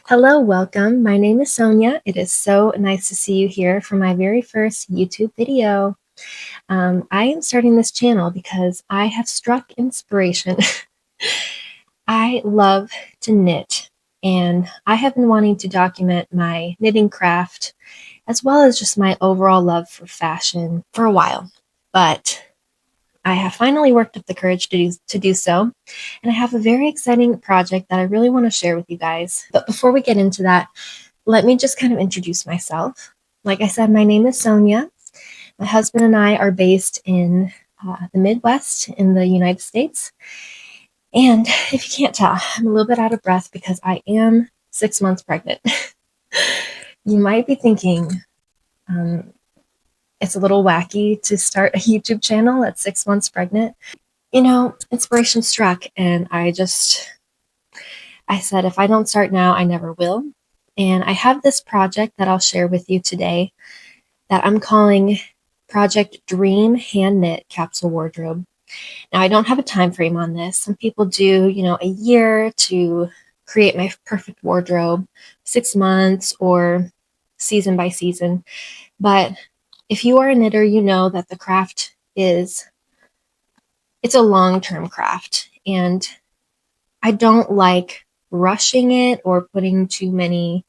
Hello, welcome. My name is Sonya. It is so nice to see you here for my very first YouTube video. I am starting this channel because I have struck inspiration. I love to knit, and I have been wanting to document my knitting craft as well as just my overall love for fashion for a while. But I have finally worked up the courage to do so, and I have a very exciting project that I really want to share with you guys. But before we get into that, let me just kind of introduce myself. Like I said, my name is Sonya. My husband and I are based in the Midwest in the United States. And if you can't tell, I'm a little bit out of breath because I am 6 months pregnant. You might be thinking, it's a little wacky to start a YouTube channel at 6 months pregnant. You know, inspiration struck, and I said, if I don't start now, I never will. And I have this project that I'll share with you today that I'm calling Project Dream Hand Knit Capsule Wardrobe. Now, I don't have a time frame on this. Some people do, a year to create my perfect wardrobe, 6 months or season by season. But if you are a knitter, you know that the craft it's a long-term craft. And I don't like rushing it or putting too many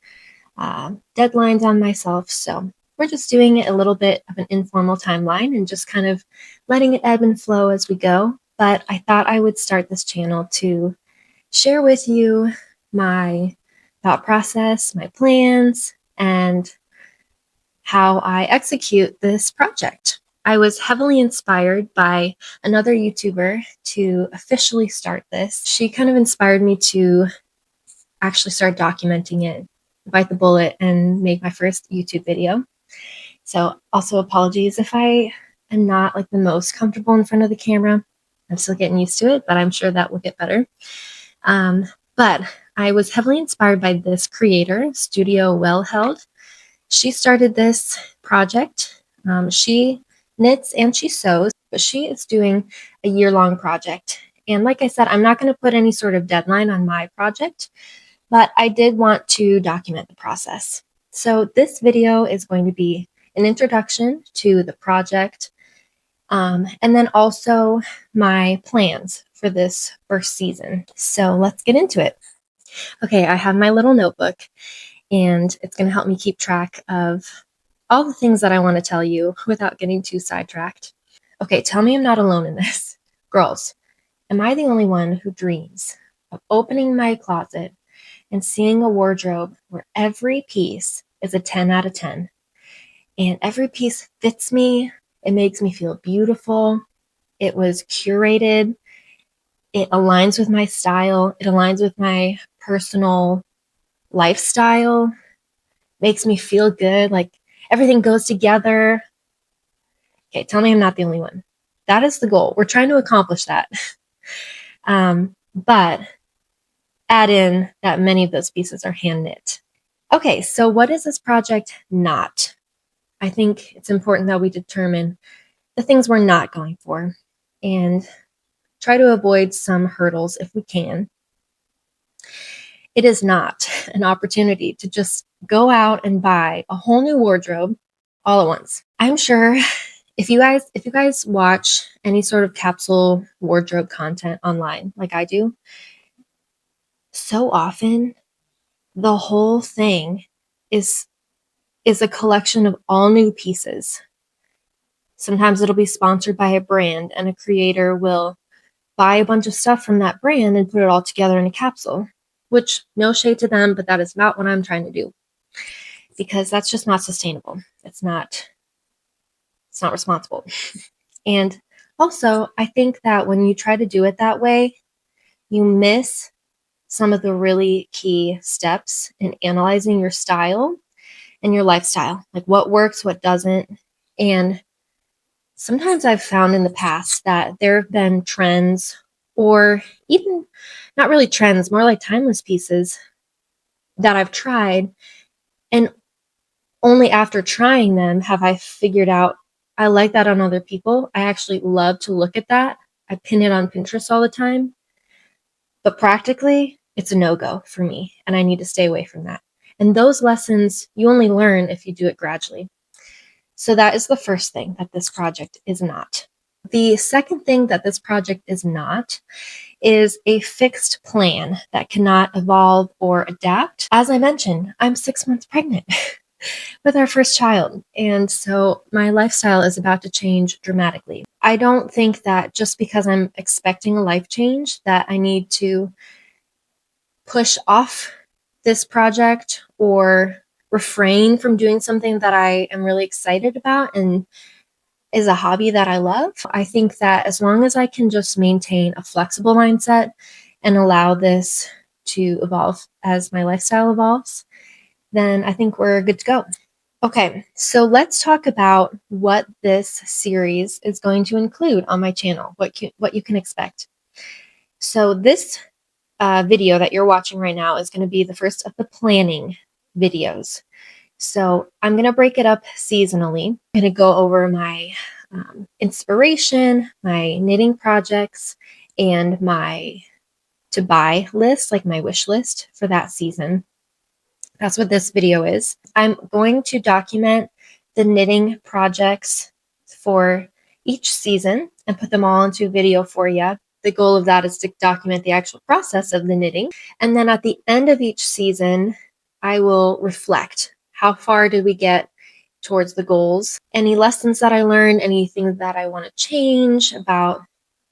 deadlines on myself. So we're just doing it a little bit of an informal timeline and just kind of letting it ebb and flow as we go. But I thought I would start this channel to share with you my thought process, my plans, and how I execute this project. I was heavily inspired by another YouTuber to officially start this. She kind of inspired me to actually start documenting it, bite the bullet, and make my first YouTube video. So also apologies if I am not like the most comfortable in front of the camera. I'm still getting used to it, but I'm sure that will get better. But I was heavily inspired by this creator, Studio Well Held. She started this project. She knits and she sews, but she is doing a year-long project. And like I said, I'm not going to put any sort of deadline on my project, but I did want to document the process. So this video is going to be an introduction to the project, and then also my plans for this first season. So let's get into it. Okay, I have my little notebook, and it's going to help me keep track of all the things that I want to tell you without getting too sidetracked. Okay, tell me I'm not alone in this. Girls, am I the only one who dreams of opening my closet and seeing a wardrobe where every piece is a 10 out of 10 and every piece fits me? It makes me feel beautiful. It was curated. It aligns with my style. It aligns with my personal lifestyle. Makes me feel good. Like everything goes together. Okay, tell me I'm not the only one. That is the goal. We're trying to accomplish that. But add in that many of those pieces are hand knit. Okay, so what is this project not? I think it's important that we determine the things we're not going for and try to avoid some hurdles if we can. It is not an opportunity to just go out and buy a whole new wardrobe all at once. I'm sure if you guys watch any sort of capsule wardrobe content online like I do, so often the whole thing is a collection of all new pieces. Sometimes it'll be sponsored by a brand and a creator will buy a bunch of stuff from that brand and put it all together in a capsule, which no shade to them, but that is not what I'm trying to do because that's just not sustainable. It's not responsible. And also, I think that when you try to do it that way, you miss some of the really key steps in analyzing your style and your lifestyle, like what works, what doesn't. And sometimes I've found in the past that there have been trends, or even not really trends, more like timeless pieces that I've tried. And only after trying them have I figured out I like that on other people. I actually love to look at that. I pin it on Pinterest all the time. But practically, it's a no-go for me, and I need to stay away from that. And those lessons you only learn if you do it gradually. So that is the first thing that this project is not. The second thing that this project is not is a fixed plan that cannot evolve or adapt. As I mentioned, I'm 6 months pregnant with our first child, and so my lifestyle is about to change dramatically. I don't think that just because I'm expecting a life change that I need to push off this project or refrain from doing something that I am really excited about and is a hobby that I love. I think that as long as I can just maintain a flexible mindset and allow this to evolve as my lifestyle evolves, then I think we're good to go. Okay, so let's talk about what this series is going to include on my channel, what you can expect. So this video that you're watching right now is going to be the first of the planning videos. So I'm going to break it up seasonally. I'm going to go over my inspiration, my knitting projects, and my to buy list, like my wish list for that season. That's what this video is. I'm going to document the knitting projects for each season and put them all into a video for you. The goal of that is to document the actual process of the knitting. And then at the end of each season, I will reflect. How far did we get towards the goals? Any lessons that I learned, anything that I want to change about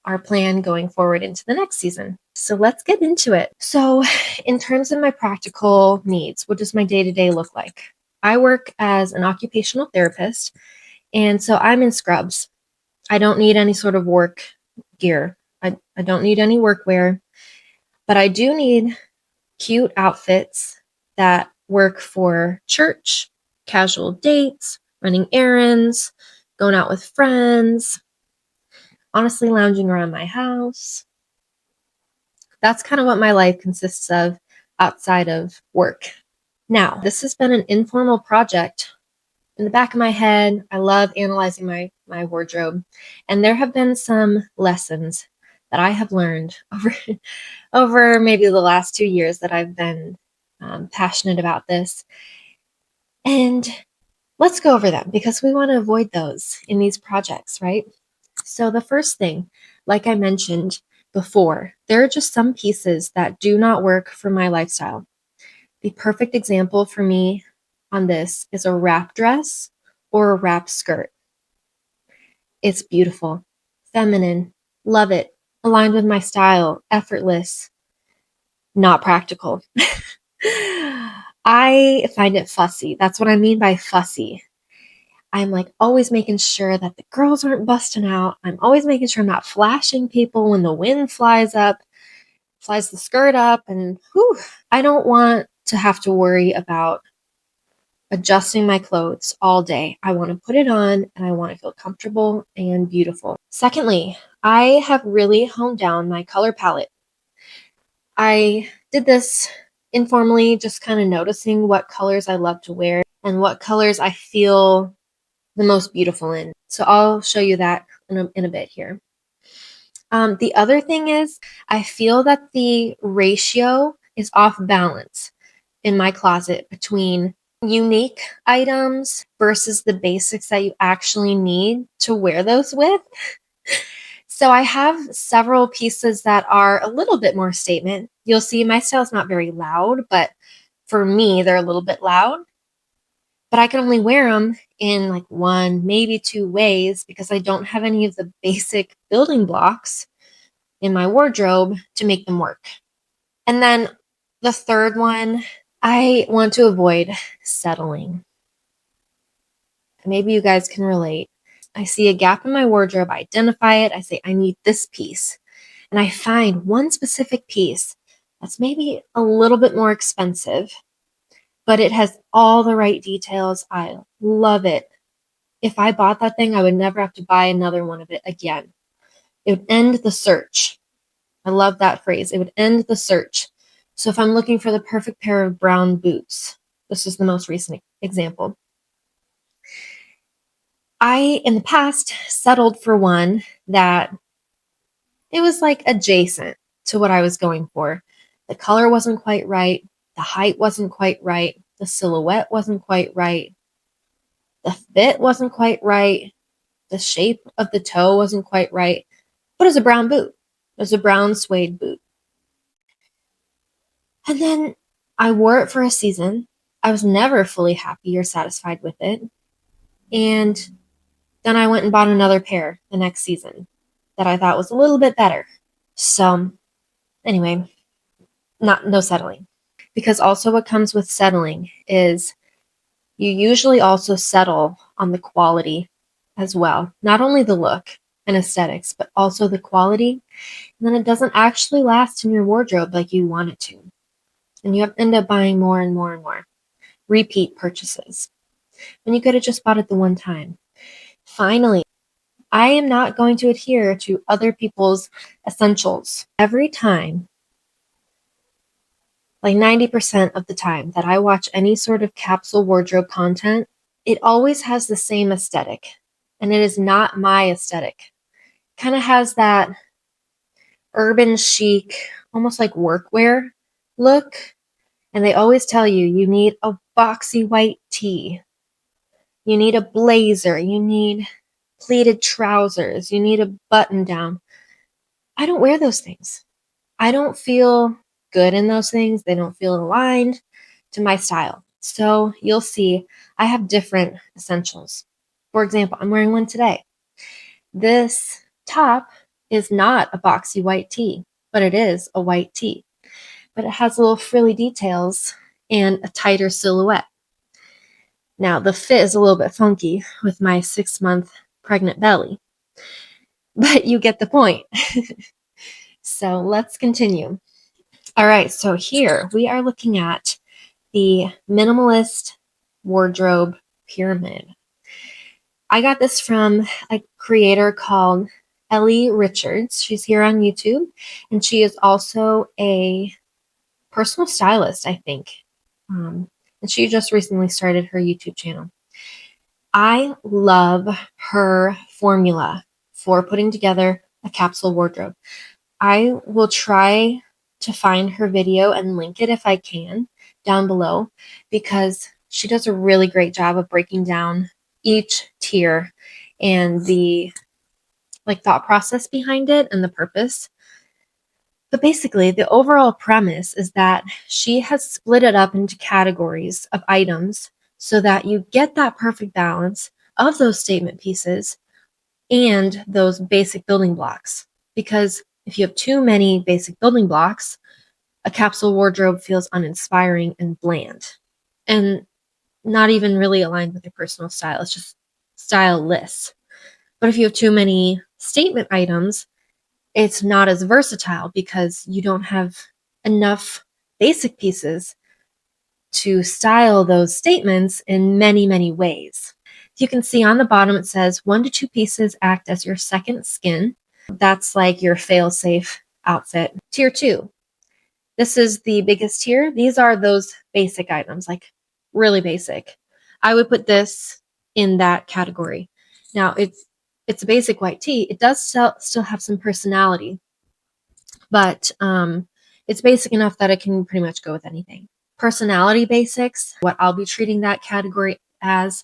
our plan going forward into the next season. So let's get into it. So in terms of my practical needs, what does my day-to-day look like? I work as an occupational therapist, and so I'm in scrubs. I don't need any sort of work gear. I don't need any workwear, but I do need cute outfits that work for church, casual dates, running errands, going out with friends, honestly lounging around my house. That's kind of what my life consists of outside of work. Now, this has been an informal project. In the back of my head, I love analyzing my wardrobe, and there have been some lessons that I have learned over maybe the last 2 years that I've been passionate about this. And let's go over them because we want to avoid those in these projects, right? So the first thing, like I mentioned before, there are just some pieces that do not work for my lifestyle. The perfect example for me on this is a wrap dress or a wrap skirt. It's beautiful, feminine, love it, aligned with my style, effortless, not practical. I find it fussy. That's what I mean by fussy. I'm like always making sure that the girls aren't busting out. I'm always making sure I'm not flashing people when the wind flies the skirt up, and whew, I don't want to have to worry about adjusting my clothes all day. I want to put it on and I want to feel comfortable and beautiful. Secondly, I have really honed down my color palette. I did this informally, just kind of noticing what colors I love to wear and what colors I feel the most beautiful in. So I'll show you that in a bit here. The other thing is I feel that the ratio is off balance in my closet between unique items versus the basics that you actually need to wear those with. So I have several pieces that are a little bit more statement. You'll see my style is not very loud, but for me, they're a little bit loud. But I can only wear them in like one, maybe two ways because I don't have any of the basic building blocks in my wardrobe to make them work. And then the third one, I want to avoid settling. Maybe you guys can relate. I see a gap in my wardrobe, I identify it, I say, I need this piece. And I find one specific piece that's maybe a little bit more expensive, but it has all the right details. I love it. If I bought that thing, I would never have to buy another one of it again. It would end the search. I love that phrase. It would end the search. So if I'm looking for the perfect pair of brown boots, this is the most recent example. I, in the past, settled for one that it was like adjacent to what I was going for. The color wasn't quite right. The height wasn't quite right. The silhouette wasn't quite right. The fit wasn't quite right. The shape of the toe wasn't quite right. But it was a brown boot. It was a brown suede boot. And then I wore it for a season. I was never fully happy or satisfied with it. And then I went and bought another pair the next season that I thought was a little bit better. So, anyway, no settling. Because also what comes with settling is you usually also settle on the quality as well. Not only the look and aesthetics, but also the quality. And then it doesn't actually last in your wardrobe like you want it to. And you end up buying more and more and more. Repeat purchases. When you could have just bought it the one time. Finally, I am not going to adhere to other people's essentials. Every time, like 90% of the time that I watch any sort of capsule wardrobe content, it always has the same aesthetic. And it is not my aesthetic. Kind of has that urban chic, almost like workwear look. And they always tell you, you need a boxy white tee. You need a blazer. You need pleated trousers. You need a button down. I don't wear those things. I don't feel good in those things. They don't feel aligned to my style. So you'll see I have different essentials. For example, I'm wearing one today. This top is not a boxy white tee, but it is a white tee. But it has little frilly details and a tighter silhouette. Now, the fit is a little bit funky with my 6-month pregnant belly, but you get the point. So let's continue. All right, so here we are looking at the Minimalist wardrobe pyramid. I got this from a creator called Ellie Richards. She's here on YouTube, and she is also a personal stylist, I think. And she just recently started her YouTube channel. I love her formula for putting together a capsule wardrobe. I will try to find her video and link it if I can down below, because she does a really great job of breaking down each tier and the thought process behind it and the purpose. But basically, the overall premise is that she has split it up into categories of items so that you get that perfect balance of those statement pieces and those basic building blocks. Because if you have too many basic building blocks, a capsule wardrobe feels uninspiring and bland and not even really aligned with your personal style. It's just styleless. But if you have too many statement items, it's not as versatile because you don't have enough basic pieces to style those statements in many, many ways. You can see on the bottom it says 1 to 2 pieces act as your second skin. That's like your fail-safe outfit. Tier 2. This is the biggest tier. These are those basic items, like really basic. I would put this in that category. Now, it's a basic white tee. It does still have some personality, but it's basic enough that it can pretty much go with anything. Personality basics, what I'll be treating that category as,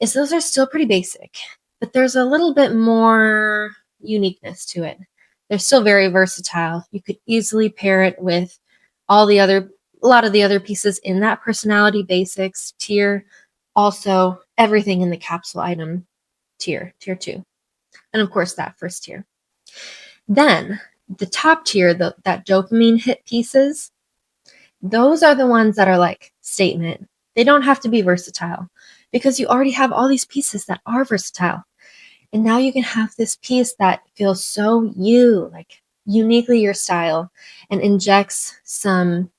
is those are still pretty basic, but there's a little bit more uniqueness to it. They're still very versatile. You could easily pair it with a lot of the other pieces in that personality basics tier. Also, everything in the capsule item tier 2. And of course, that first tier. Then the top tier, that dopamine hit pieces, those are the ones that are like statement. They don't have to be versatile because you already have all these pieces that are versatile. And now you can have this piece that feels so you, like uniquely your style, and injects some,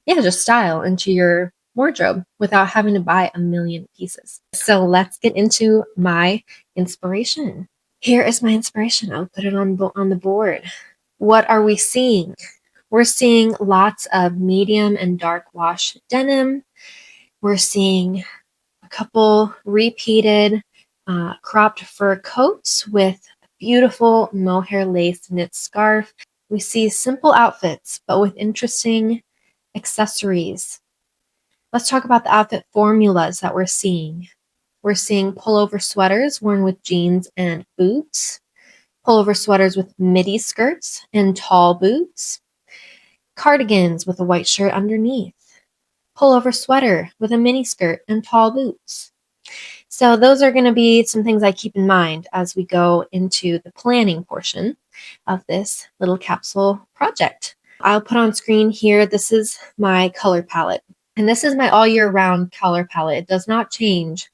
just style into your wardrobe without having to buy a million pieces. So let's get into my inspiration. Here is my inspiration. I'll put it on the board. What are we seeing? We're seeing lots of medium and dark wash denim. We're seeing a couple repeated cropped fur coats with a beautiful mohair lace knit scarf. We see simple outfits, but with interesting accessories. Let's talk about the outfit formulas that we're seeing. We're seeing pullover sweaters worn with jeans and boots, pullover sweaters with midi skirts and tall boots, cardigans with a white shirt underneath, pullover sweater with a mini skirt and tall boots. So those are going to be some things I keep in mind as we go into the planning portion of this little capsule project. I'll put on screen here, this is my color palette. And this is my all year round color palette. It does not change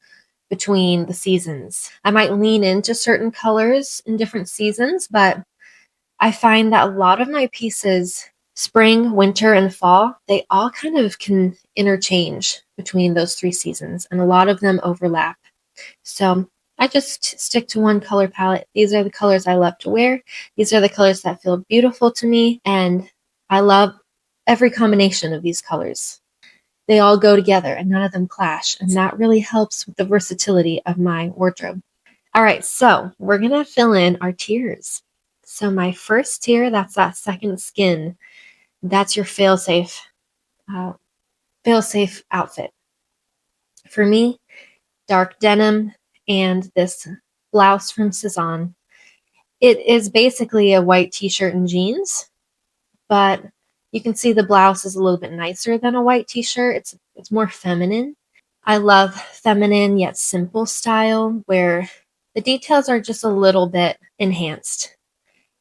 between the seasons. I might lean into certain colors in different seasons, but I find that a lot of my pieces, spring, winter, and fall, they all kind of can interchange between those three seasons, and a lot of them overlap. So I just stick to one color palette. These are the colors I love to wear. These are the colors that feel beautiful to me, and I love every combination of these colors. They all go together and none of them clash, and that really helps with the versatility of my wardrobe. All right, so we're going to fill in our tiers. So my first tier, that's that second skin. That's your fail-safe outfit. For me, dark denim and this blouse from Cezanne. It is basically a white t-shirt and jeans, but you can see the blouse is a little bit nicer than a white t-shirt. It's more feminine. I love feminine yet simple style where the details are just a little bit enhanced.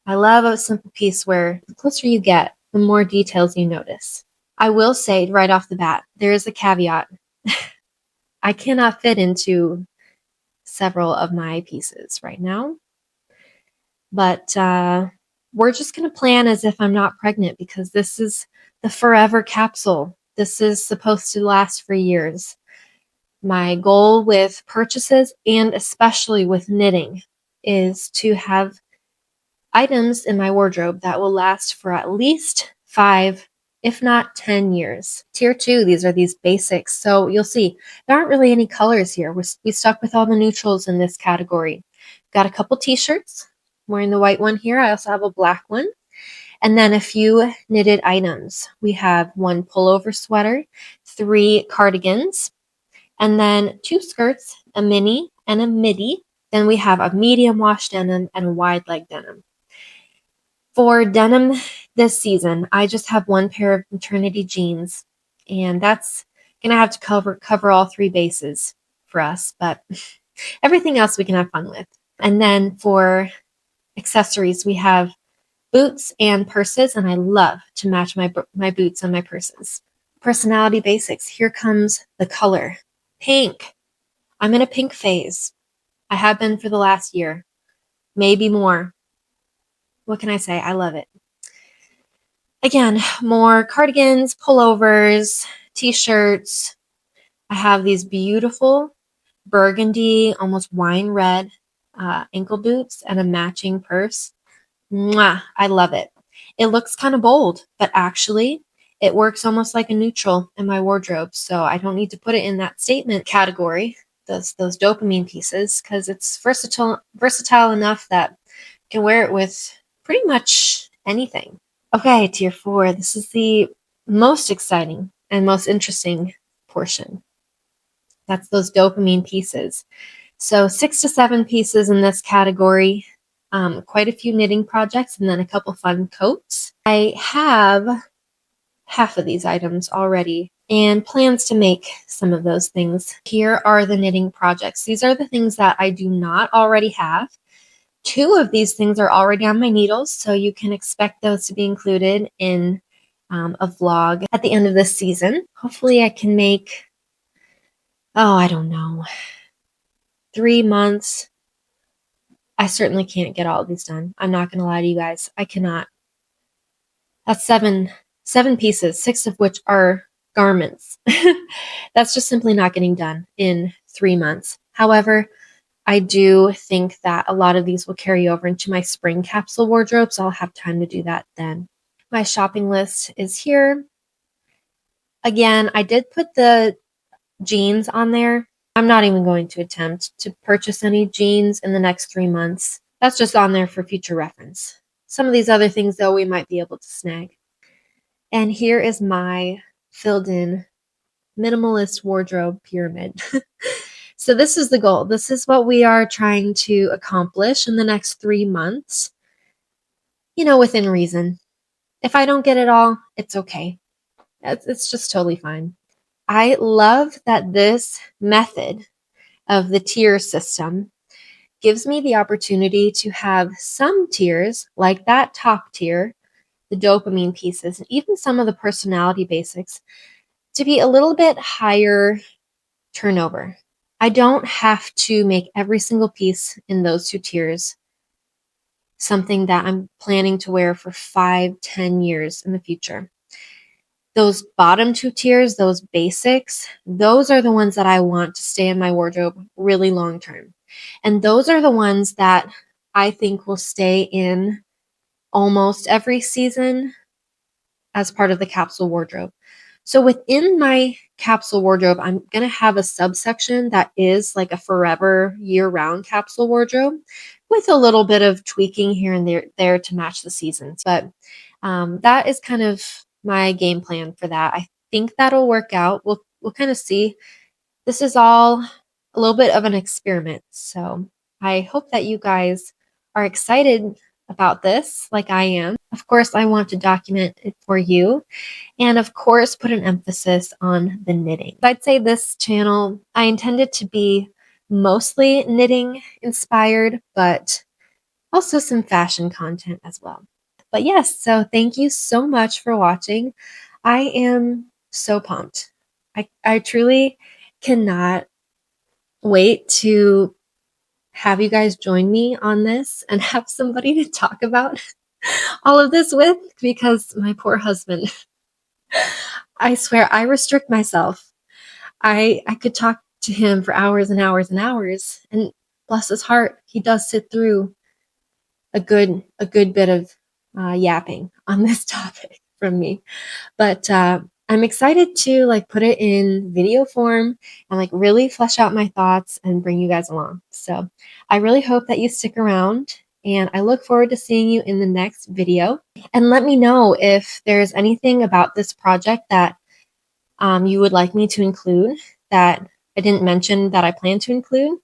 I love a simple piece where the closer you get, the more details you notice. I will say right off the bat, there is a caveat. I cannot fit into several of my pieces right now, but we're just going to plan as if I'm not pregnant because this is the forever capsule. This is supposed to last for years. My goal with purchases and especially with knitting is to have items in my wardrobe that will last for at least 5, if not 10 years. Tier 2, these are these basics. So you'll see there aren't really any colors here. We stuck with all the neutrals in this category. Got a couple t-shirts. I'm wearing the white one here. I also have a black one. And then a few knitted items. We have 1 pullover sweater, 3 cardigans, and then 2 skirts, a mini and a midi. Then we have a medium wash denim and a wide leg denim. For denim this season, I just have 1 pair of maternity jeans, and that's gonna have to cover all 3 bases for us, but everything else we can have fun with. And then for accessories, we have boots and purses, and I love to match my boots and my purses. Personality basics, here comes the color. Pink. I'm in a pink phase. I have been for the last year, maybe more. What can I say? I love it. Again, more cardigans, pullovers, t-shirts. I have these beautiful burgundy, almost wine red ankle boots and a matching purse. Mwah, I love it. It looks kind of bold, but actually it works almost like a neutral in my wardrobe. So I don't need to put it in that statement category, those dopamine pieces, because it's versatile enough that I can wear it with pretty much anything. Okay, tier 4. This is the most exciting and most interesting portion. That's those dopamine pieces. So 6 to 7 pieces in this category, quite a few knitting projects, and then a couple fun coats. I have half of these items already and plans to make some of those things. Here are the knitting projects. These are the things that I do not already have. 2 of these things are already on my needles, so you can expect those to be included in a vlog at the end of this season. Hopefully I can make, I don't know, 3 months. I certainly can't get all of these done. I'm not going to lie to you guys. I cannot. That's seven pieces, 6 of which are garments. That's just simply not getting done in 3 months. However, I do think that a lot of these will carry over into my spring capsule wardrobe, so I'll have time to do that then. My shopping list is here. Again, I did put the jeans on there. I'm not even going to attempt to purchase any jeans in the next 3 months. That's just on there for future reference. Some of these other things, though, we might be able to snag. And here is my filled in minimalist wardrobe pyramid. So this is the goal. This is what we are trying to accomplish in the next 3 months, within reason. If I don't get it all, it's okay. It's just totally fine. I love that this method of the tier system gives me the opportunity to have some tiers, like that top tier, the dopamine pieces, and even some of the personality basics, to be a little bit higher turnover. I don't have to make every single piece in those 2 tiers something that I'm planning to wear for 5-10 years in the future. Those bottom 2 tiers, those basics, those are the ones that I want to stay in my wardrobe really long term. And those are the ones that I think will stay in almost every season as part of the capsule wardrobe. So within my capsule wardrobe, I'm going to have a subsection that is like a forever year-round capsule wardrobe with a little bit of tweaking here and there to match the seasons. But that is kind of my game plan for that. I think that'll work out. We'll kind of see. This is all a little bit of an experiment. So I hope that you guys are excited about this like I am. Of course, I want to document it for you. And of course, put an emphasis on the knitting. I'd say this channel, I intended to be mostly knitting inspired, but also some fashion content as well. But yes, so thank you so much for watching. I am so pumped. I truly cannot wait to have you guys join me on this and have somebody to talk about all of this with, because my poor husband, I swear I restrict myself. I could talk to him for hours and hours and hours, and bless his heart, he does sit through a good bit of yapping on this topic from me. But I'm excited to put it in video form and really flesh out my thoughts and bring you guys along. So I really hope that you stick around, and I look forward to seeing you in the next video. And let me know if there's anything about this project that you would like me to include that I didn't mention that I plan to include.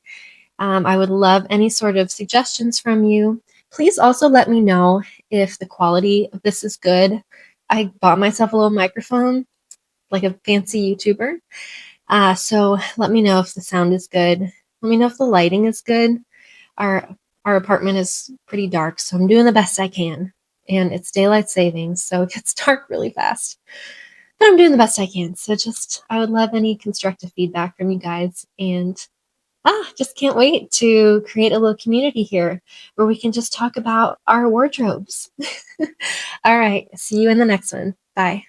I would love any sort of suggestions from you. Please also let me know if the quality of this is good. I bought myself a little microphone, like a fancy YouTuber. So let me know if the sound is good. Let me know if the lighting is good. Our apartment is pretty dark, so I'm doing the best I can. And it's daylight savings, so it gets dark really fast. But I'm doing the best I can. So I would love any constructive feedback from you guys. And just can't wait to create a little community here where we can just talk about our wardrobes. All right. See you in the next one. Bye.